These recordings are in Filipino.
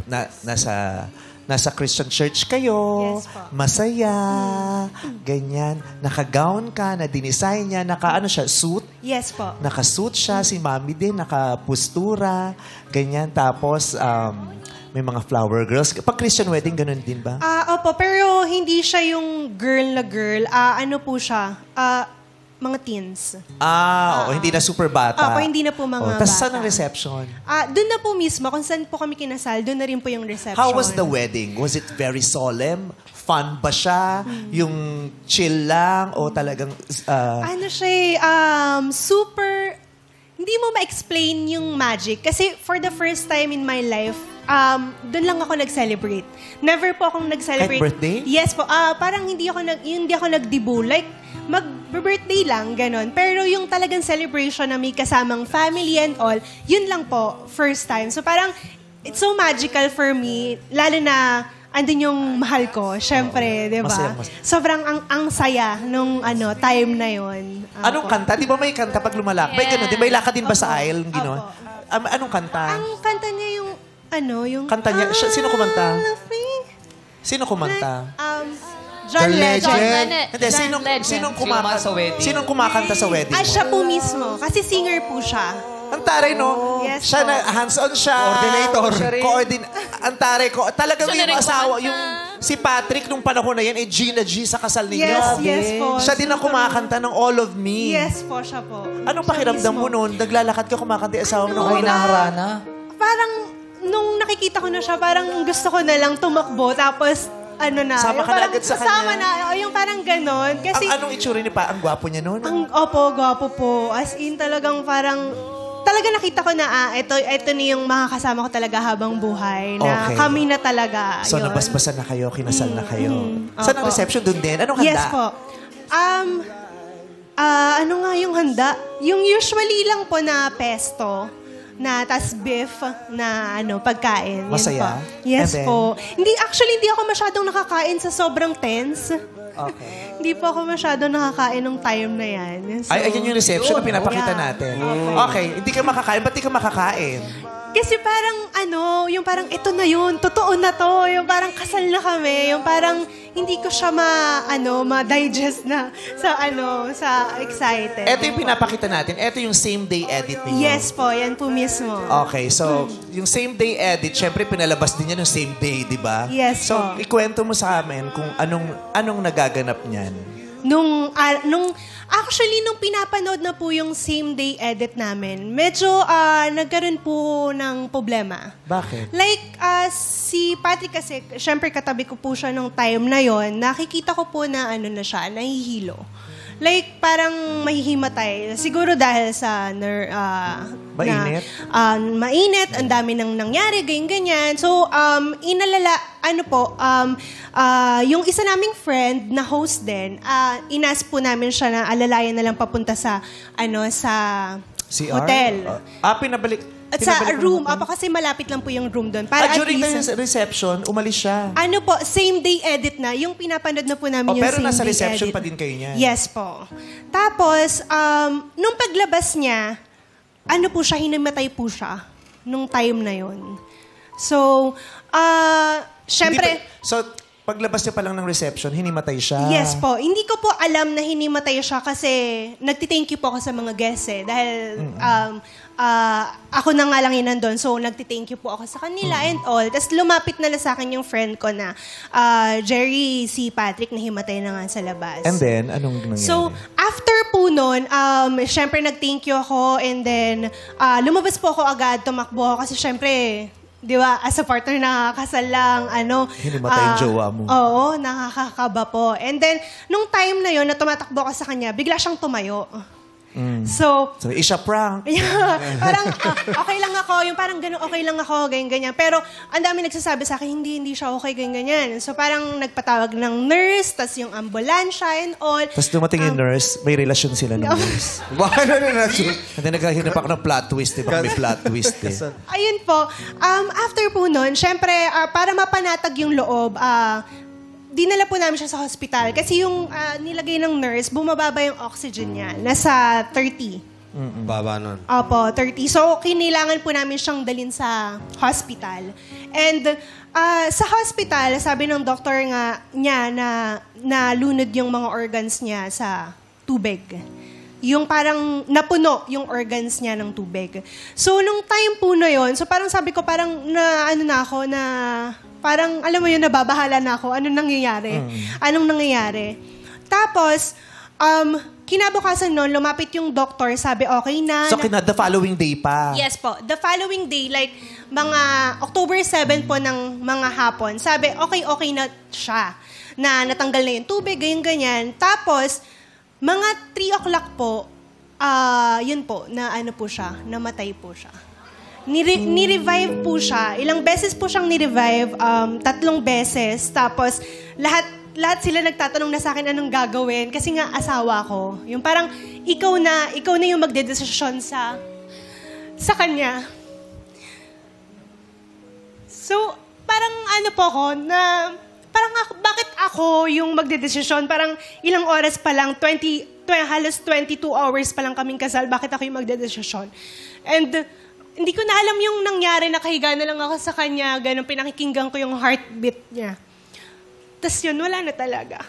nasa Christian church kayo, Yes po. masaya, ganyan. Naka-gown ka, na-design niya, suit? Yes po. Naka-suit siya, si Mami din, naka-postura, ganyan. Tapos, may mga flower girls. Pag Christian wedding, ganun din ba? Opo, pero hindi siya yung girl na girl. Ano po siya? Mga teens. Hindi na super bata. Opo, hindi na po mga Tapos bata. saan ang reception? Doon na po mismo, kung saan po kami kinasal, doon na rin po yung reception. How was the wedding? Was it very solemn? Fun ba siya? Yung chill lang? O talagang... Ano siya, super... Hindi mo ma-explain yung magic. Kasi for the first time in my life, doon lang ako nag-celebrate. Never po akong nag-celebrate. Kahit birthday? Yes po. Parang hindi ako nag-debut. Like, mag-birthday lang, ganon. Pero yung talagang celebration na may kasamang family and all, yun lang po, first time. So parang, it's so magical for me, lalo na andun yung mahal ko, syempre, di ba? Masaya. Sobrang ang saya nung time na yun. Anong kanta? Di ba may kanta pag lumalakbay? Ganun. Di ba may lakad din ba sa aisle? Gino? Anong kanta? Ang kanta niya yung Kanta niya? Sino kumanta? Sino kumanta? John Legend. Hindi, sinong kumakanta sa wedding? Siya po mismo. Kasi singer po siya. Ang taray, no? Yes siya po. hands-on siya. Coordinator. Ang taray ko. Talagang Siya na yung rin asawa, kumanta. yung si Patrick nung panahon na yan, Gina G sa kasal ninyo. Yes po. Siya din ang kumakanta ng All of Me. Yes po, siya po. Anong pakiramdam mo noon? Naglalakad ka kumakanta yung asawa mo ng All of Me. Naharana. Parang, nung nakikita ko na siya, parang gusto ko na lang tumakbo. Tapos, Sama ka na agad sa kanya. Kasama na. Yung parang ganon. Kasi, Anong itsura niya pa? Ang gwapo niya noon? gwapo po. As in, talagang parang... Talaga nakita ko na, ito na yung makakasama ko talaga habang buhay. Na Okay. kami na talaga. So, yun. nabasbasan na kayo, kinasal na kayo. Saan ang Opo. reception? Doon din? Anong handa? Yes po. Ano nga yung handa? Yung usually lang po na pesto. Tas beef na pagkain. Yan Masaya? po. Yes And then? po. Hindi ako masyadong nakakain sa sobrang tense. Okay. Hindi po ako masyadong nakakain ng time na yan. So, Ayun yung reception na pinapakita yeah. natin. Okay, hindi ka makakain. Ba't di ka makakain? Kasi parang yung parang ito na yun, totoo na to, yung parang kasal na kami, yung parang hindi ko siya ma-digest na sa excited. Ito yung pinapakita natin. Ito yung same day edit ninyo. Yes po, yan po mismo. Okay, so yung same day edit, syempre pinalabas din yan yung same day, di ba? Yes so, po. ikwento mo sa amin kung anong nagaganap niyan. Actually, nung pinapanood na po yung same day edit namin, medyo nagkaroon po ng problema. Bakit? Like, si Patrick kasi, syempre katabi ko po siya nung time na yon, nakikita ko po na na siya, nahihilo. Like, parang mahihimatay. Siguro dahil sa... Mainit? Mainit, ang dami nang nangyari, ganyan-ganyan. So, yung isa naming friend na host din, inas po namin siya na alalayan na lang papunta sa CR? hotel. Pinabalik. At sa pinabalik room, mo. kasi malapit lang po yung room doon. Para During at least, the reception, umalis siya. same day edit na. Yung pinapanood na po namin yung Pero same nasa day reception edit. pa din kayo niyan. Yes po. Tapos, nung paglabas niya, hinamatay po siya nung time na yon. So, syempre... Paglabas niya pa lang ng reception, hinimatay siya. Yes po. Hindi ko po alam na hinimatay siya kasi nagti-thank you po ako sa mga guests eh. Dahil ako na nga lang yun nandun. So, nagti-thank you po ako sa kanila and all. Tapos lumapit na lang sa akin yung friend ko na Jerry, si Patrick, nahimatay na nga sa labas. And then, anong nangyari? So, after po nun, syempre nag-thank you ako and then lumabas po ako agad, tumakbo ako kasi syempre... Di ba, as a partner, nakakasal lang, hinimatay yung jowa mo. Oo, nakakakaba po. And then, nung time na yon na tumatakbo ka sa kanya, bigla siyang tumayo. So, Isha prank. parang okay lang ako, yung parang gano'n, okay lang ako, ganyan-ganyan. Pero ang dami nagsasabi sa akin, hindi siya okay, ganyan-ganyan. So parang nagpatawag ng nurse, tas yung ambulansya and all. Tapos dumating yung nurse, may relasyon sila ng nurse. Bakit na relasyon? And then naghahinap ako ng plot twist, eh. Baka may plot twist, eh. Ayun po. After po nun, syempre, para mapanatag yung loob, dinala po namin siya sa hospital. Kasi yung nilagay ng nurse, bumababa yung oxygen niya. Nasa 30. Baba nun. Opo, 30. So, kailangan po namin siyang dalhin sa hospital. And sa hospital, sabi ng doktor nga niya na nalunod yung mga organs niya sa tubig. Yung parang napuno yung organs niya ng tubig. So, nung time po na yon, so parang sabi ko, parang parang, alam mo yun, nababahala na ako. Anong nangyayari? Anong nangyayari? Tapos, kinabukasan noon, lumapit yung doctor, sabi, okay na. So, the following day pa? Yes po. The following day, like, mga October 7 po ng mga hapon, sabi, okay na siya. Na natanggal na yung tubig, ganyan. Tapos, mga 3 o'clock po, yun po, na ano po siya, namatay po siya. Ni-revive po siya. Ilang beses po siyang ni-revive, 3 beses. Tapos, lahat sila nagtatanong na sa akin anong gagawin kasi nga asawa ko. Yung parang ikaw na yung magdedesisyon sa kanya. So, parang ano po ako na parang bakit ako yung magdedesisyon? Parang ilang oras pa lang, halos 22 hours pa lang kaming kasal, bakit ako yung magdedesisyon? And hindi ko na alam yung nangyari, nakahiga na lang ako sa kanya, ganun pinakikinggan ko yung heartbeat niya. Tapos yun, wala na talaga.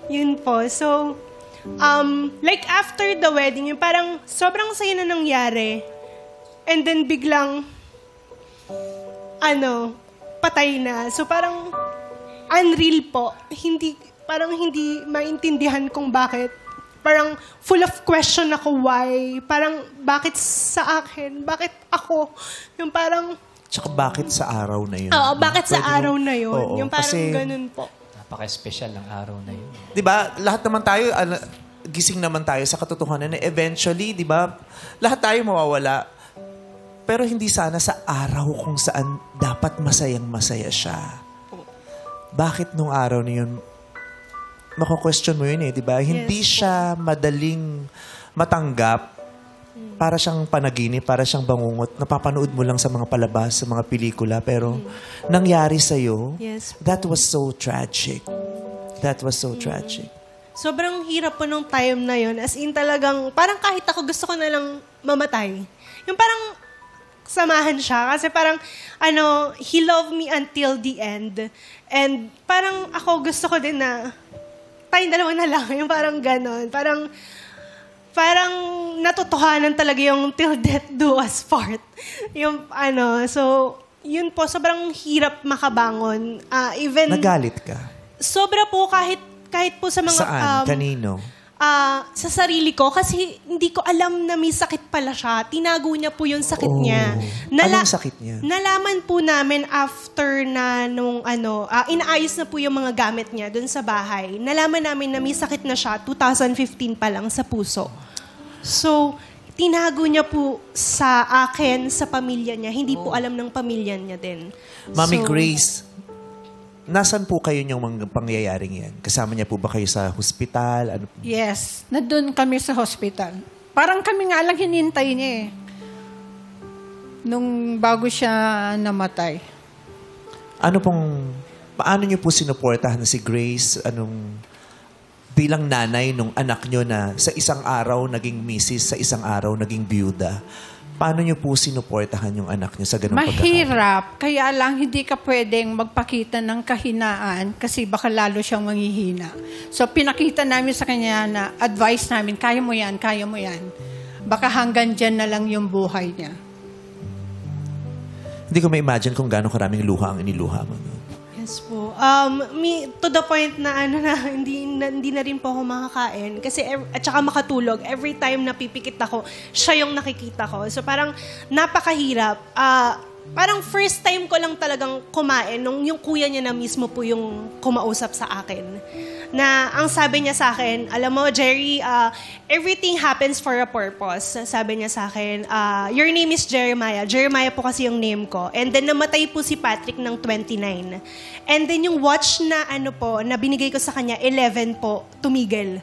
Yun po. So, like after the wedding, yung parang sobrang saya na nangyari. And then biglang, patay na. So parang unreal po. Parang hindi maintindihan kung bakit. Parang full of question ako why. Parang bakit sa akin? Bakit ako? Yung parang... Tsaka bakit sa araw na yun? Oo, bakit sa araw na yun? Oo, yung parang kasi, ganun po. Napaka-special ng araw na yun. Di ba, lahat naman tayo, gising naman tayo sa katotohanan na eventually, di ba, lahat tayo mawawala. Pero hindi sana sa araw kung saan dapat masayang-masaya siya. Bakit nung araw na yun, mako-question mo yun di ba? Hindi siya madaling matanggap. Para siyang panaginip, para siyang bangungot. Napapanood mo lang sa mga palabas, sa mga pelikula. Pero nangyari sa'yo, that was so tragic. That was so tragic. Sobrang hirap po nung time na yun. As in talagang, parang kahit ako gusto ko na lang mamatay. Yung parang samahan siya. Kasi parang, he loved me until the end. And parang ako gusto ko din na, tayong dalawa na lang. Yung parang ganon. Parang natutuhanan talaga yung till death do us part. So, yun po, sobrang hirap makabangon. Even Nagalit ka? Sobra po kahit po sa mga... Saan? Kanino? Sa sarili ko kasi hindi ko alam na may sakit pala siya. Tinago niya po yung sakit niya. Anong sakit niya? Nalaman po namin after na nung inaayos na po yung mga gamit niya dun sa bahay. Nalaman namin na may sakit na siya 2015 pa lang sa puso. So, tinago niya po sa akin, sa pamilya niya. Hindi po alam ng pamilya niya din. Mami Grace, nasan po kayo niyong mga pangyayaring yan? Kasama niya po ba kayo sa hospital? Ano po? Yes, nandun kami sa hospital. Parang kami nga lang hinintay niya nung bago siya namatay. Paano niyo po sinuportahan si Grace? Bilang nanay nung anak niyo na sa isang araw naging misis, sa isang araw naging byuda? Paano niyo po sinuportahan yung anak niyo sa ganung pagkakataon? Mahirap. Kaya lang hindi ka pwedeng magpakita ng kahinaan kasi baka lalo siyang manghihina. So pinakita namin sa kanya na advice namin, kaya mo yan, kaya mo yan. Baka hanggang dyan na lang yung buhay niya. Hindi ko ma-imagine kung gaano karaming luha ang iniluha mo. No? Yes po. To the point na hindi na rin po ako makakain kasi at saka makatulog. Every time na pipikit ako, siya yung nakikita ko. So parang napakahirap. Parang first time ko lang talagang kumain nung yung kuya niya na mismo po yung kumausap sa akin. Na ang sabi niya sa akin, alam mo, Jerry, everything happens for a purpose. Sabi niya sa akin, your name is Jeremiah. Jeremiah po kasi yung name ko. And then namatay po si Patrick ng 29. And then yung watch na na binigay ko sa kanya, 11 po, tumigil.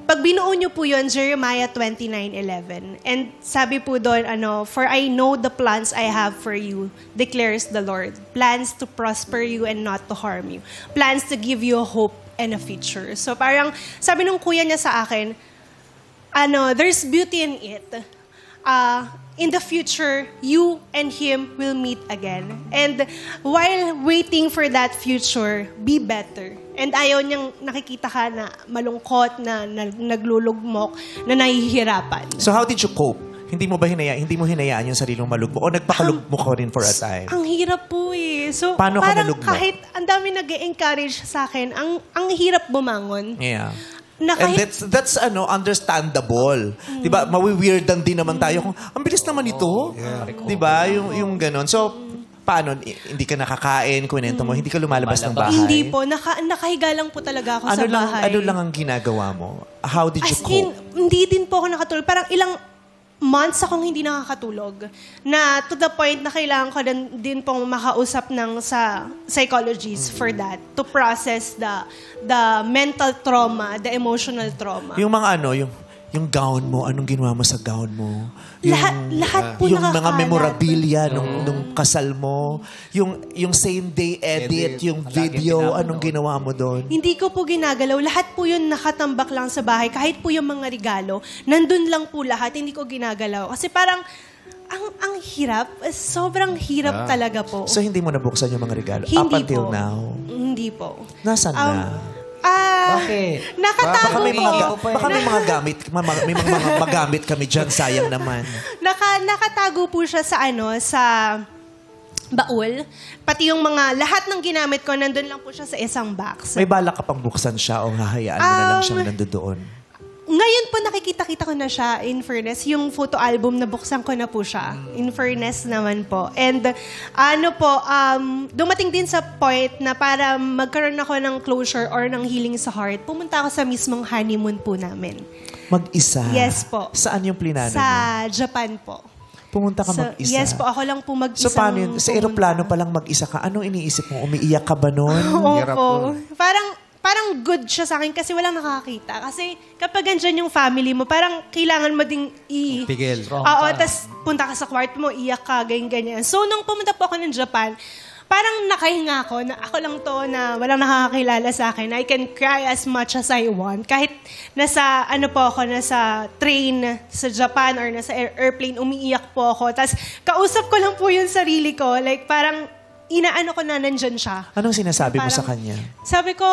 Pag binuo niyo po yun, Jeremiah 29:11. And sabi po doon, for I know the plans I have for you, declares the Lord. Plans to prosper you and not to harm you. Plans to give you a hope and a future. So parang, sabi nung kuya niya sa akin, there's beauty in it. In the future, you and him will meet again. And while waiting for that future, be better. And ayaw niyang nakikita ka na malungkot, na naglulugmok, na nahihirapan. So how did you cope? Hindi mo hinayaan yung sarili mong malugmok? O nagpakalugmok ko rin for a time? Ang hirap po eh. So, Paano ka parang nalugmok? kahit ang dami nag-encourage sa akin, ang hirap bumangon. Yeah. Na And kahit, that's understandable. 'Di ba? Mawi-weirdan din naman tayo kung ang bilis naman ito. 'Di ba? Yung ganon. So paano hindi ka nakakain, kunento mo, hindi ka lumalabas ng bahay? hindi po. Nakahiga lang po talaga ako sa bahay. Ano lang ang ginagawa mo? How did you As cope? in, hindi din po ako nakatulog. Parang ilang months akong hindi nakakatulog. Na to the point na kailangan ko din pong makausap ng sa psychologists for that. To process the mental trauma, the emotional trauma. Yung mga yung gown mo, anong ginawa mo sa gown mo? Lahat po yung mga nakakalat. memorabilia nung kasal mo, yung same day edit, yung video, anong ginawa mo doon? Hindi ko po ginagalaw. Lahat po yun nakatambak lang sa bahay. Kahit po yung mga regalo, nandun lang po lahat. Hindi ko ginagalaw. Kasi parang, ang hirap. Sobrang hirap talaga po. So hindi mo nabuksan yung mga regalo? Hindi Up until po. now? Hindi po. Nasaan na? Bakit? Nakatago Baka may mga gamit, may mga magamit kami dyan, sayang naman. Nakatago po siya sa sa baul. Pati yung lahat ng ginamit ko, nandun lang po siya sa isang box. May balak ka pang buksan siya o hahayaan mo na lang siyang nandoon? Ngayon po nakikita-kita ko na siya, in fairness. Yung photo album, nabuksan ko na po siya. In fairness naman po. And dumating din sa point na para magkaroon ako ng closure or ng healing sa heart, pumunta ako sa mismong honeymoon po namin. Mag-isa? Yes po. Saan yung plinano mo? Sa Japan po. Pumunta ka mag-isa? Yes po, ako lang po mag-isang So paano yun? Sa pumunta. aeroplano pa lang mag-isa ka, anong iniisip mo? Umiiyak ka ba nun? Opo. Parang good siya sa akin kasi walang nakakita. Kasi kapag andyan yung family mo, parang kailangan mo ding Pigil. Oo, tas punta ka sa kwarto mo, iyak ka, ganyan-ganyan. So, nung pumunta po ako ng Japan, parang nakahinga ako na ako lang to na walang nakakakilala sa akin. I can cry as much as I want. Kahit nasa nasa train sa Japan or nasa airplane, umiiyak po ako. Tas kausap ko lang po yung sarili ko. Like parang inaano ko na nandyan siya. Anong sinasabi mo Parang- sa kanya? Sabi ko,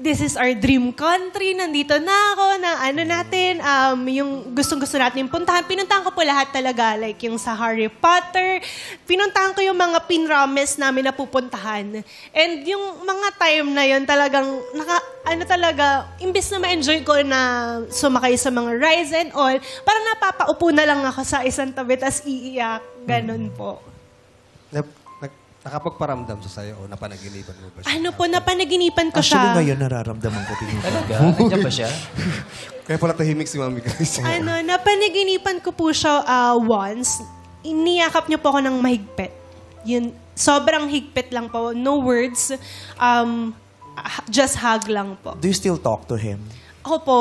this is our dream country. Nandito na ako, na natin, yung gustong-gusto natin yung puntahan. Pinuntahan ko po lahat talaga, like yung sa Harry Potter. Pinuntahan ko yung mga pinrames namin na pupuntahan. And yung mga time na yun talagang, imbes na ma-enjoy ko na sumakay sa mga rides and all, parang napapaupo na lang ako sa isang tabi, tas iiyak. Ganon po. Nakapagparamdam sa sayo o napanaginipan mo ba siya? Napanaginipan ko Actually, siya. ngayon nararamdaman ko din. Talaga? Nandiyan ba siya? Kaya pala tahimik si Mami Grace. Napanaginipan ko po siya once. Iniyakap niyo po ako ng mahigpit. Yun, sobrang higpit lang po. No words. Just hug lang po. Do you still talk to him? Ako po,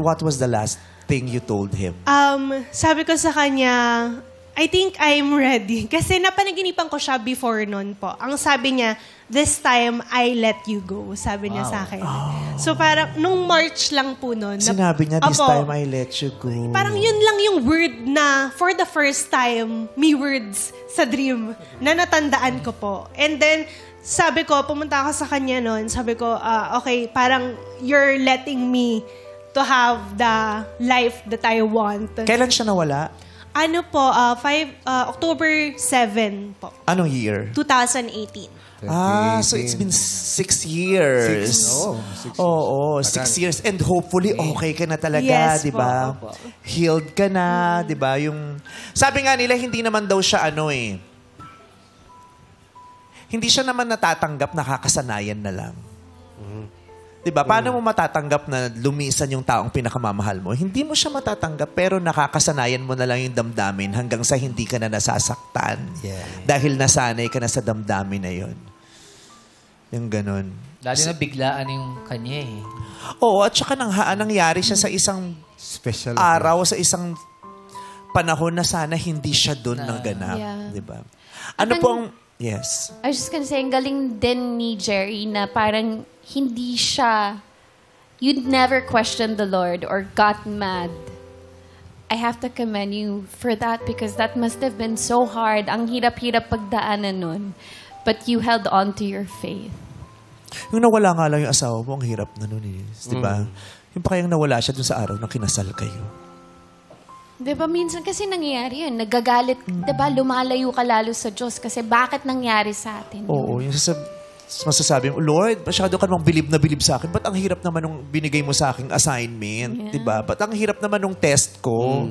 What was the last thing you told him? sabi ko sa kanya, I think I'm ready. Kasi napanaginipan ko siya before nun po. Ang sabi niya, this time, I let you go. Sabi niya sa akin. So parang, nung March lang po nun. Sinabi niya, this Opo. time I let you go. Parang yun lang yung word na for the first time, may words sa dream na natandaan ko po. And then, sabi ko, pumunta ako sa kanya nun, sabi ko, okay, parang you're letting me to have the life that I want. Kailan siya nawala? October 7 po. Anong year? 2018. So it's been 6 years. 6 Oo, 6 years. And hopefully, okay ka na talaga, Yes di ba? po, opo. Healed ka na, di ba? Sabi nga nila, hindi naman daw siya hindi siya naman natatanggap, nakakasanayan na lang. Di ba? Paano mo matatanggap na lumisan yung taong pinakamamahal mo? Hindi mo siya matatanggap, pero nakakasanayan mo na lang yung damdamin hanggang sa hindi ka na nasasaktan. Yeah. Dahil nasanay ka na sa damdamin na yun. Yung ganun. Lalo na biglaan yung kanya eh. Oo, at saka nangyari siya sa isang Special. araw, sa isang panahon na sana hindi siya doon naganap. Yeah. Di ba? Ano At pong... Yes. I was just gonna say, ang galing din ni Jerry na parang hindi siya you never questioned the Lord or got mad. I have to commend you for that because that must have been so hard. Ang hirap-hirap pagdaanan nun. But you held on to your faith. Yung nawala nga lang yung asawa mo, ang hirap na nun eh. Di ba? Yung pa kayang nawala siya dun sa araw na kinasal kayo. Di ba minsan kasi nangyayari yun. Nagagalit, di ba? Lumalayo ka lalo sa Diyos kasi bakit nangyari sa atin? Oo, yung masasabi mo, Lord, masyado ka namang bilib na bilib sa akin. Ba't ang hirap naman nung binigay mo sa aking assignment? Yeah. Diba? Ba't ang hirap naman nung test ko?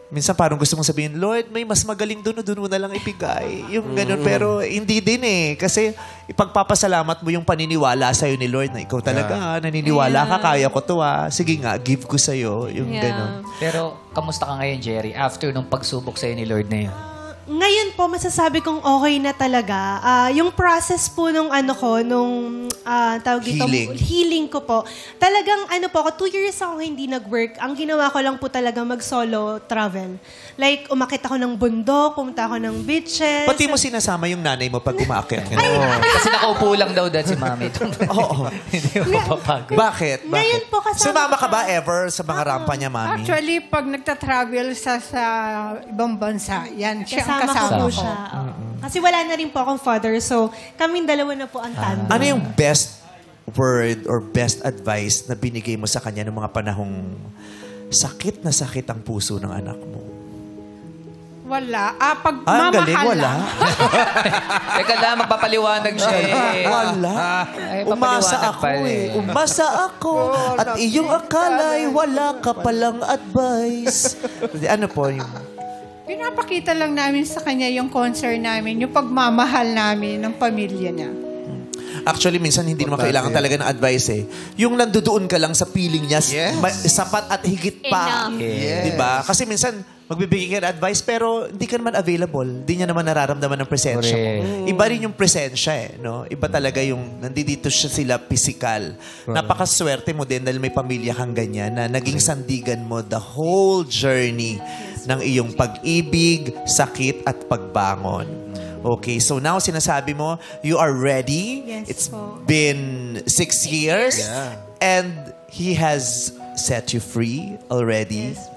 Minsan parang gusto mong sabihin, Lord, may mas magaling doon mo na lang ibigay. Yung ganun. Pero hindi din eh. Kasi ipagpapasalamat mo yung paniniwala sa'yo ni Lord na ikaw talaga, naniniwala ka, kaya ko to Sige nga, give ko sa'yo. Yung ganun. Pero, kamusta ka ngayon, Jerry? After nung pagsubok sa'yo ni Lord na yun? Ngayon po, masasabi kong okay na talaga. Yung process po nung tawag dito, healing ko po. Talagang ako, 2 years ako hindi nag-work. Ang ginawa ko lang po talaga mag-solo travel. Like, umakit ako ng bundok, pumunta ako ng beaches. Pati mo sinasama yung nanay mo pag umaakit. Kasi nakaupo lang daw dahil si Mami. Oo. Hindi mo mapapagod. Bakit? Ngayon po kasama Sumama ka ko- ba ever sa mga rampa niya, Mami? Actually, pag nagta-travel sa ibang bansa, yan, siya ang Kasama ko kasama po ko. siya. Oo. Kasi wala na rin po akong father. So, kaming dalawa na po ang tandem. Ano yung best word or best advice na binigay mo sa kanya ng mga panahong sakit na sakit ang puso ng anak mo? Wala. Pag Ang galing, mamahal wala. lang. Teka lang, magpapaliwanag siya eh. Wala. Ay, Umasa papaliwanag ako pala eh. Umasa ako. At iyong akala'y wala ka palang advice. Ano po yung... Pinapakita lang namin sa kanya yung concern namin, yung pagmamahal namin ng pamilya niya. Actually, minsan hindi naman kailangan talaga ng advice eh. Yung nandoon ka lang sa feeling niya, sapat at higit pa. Enough. Diba? Kasi minsan, magbibigay ka ng advice pero hindi ka naman available. Hindi niya naman nararamdaman ng presensya mo. Correct. Iba rin yung presensya eh. No? Iba talaga yung nandito siya sila physical. Napakaswerte mo din dahil may pamilya kang ganyan na naging sandigan mo the whole journey ng iyong pag-ibig, sakit at pagbangon. Okay, so now sinasabi mo, you are ready. Yes It's po. been 6 years. And He has set you free already. Yes.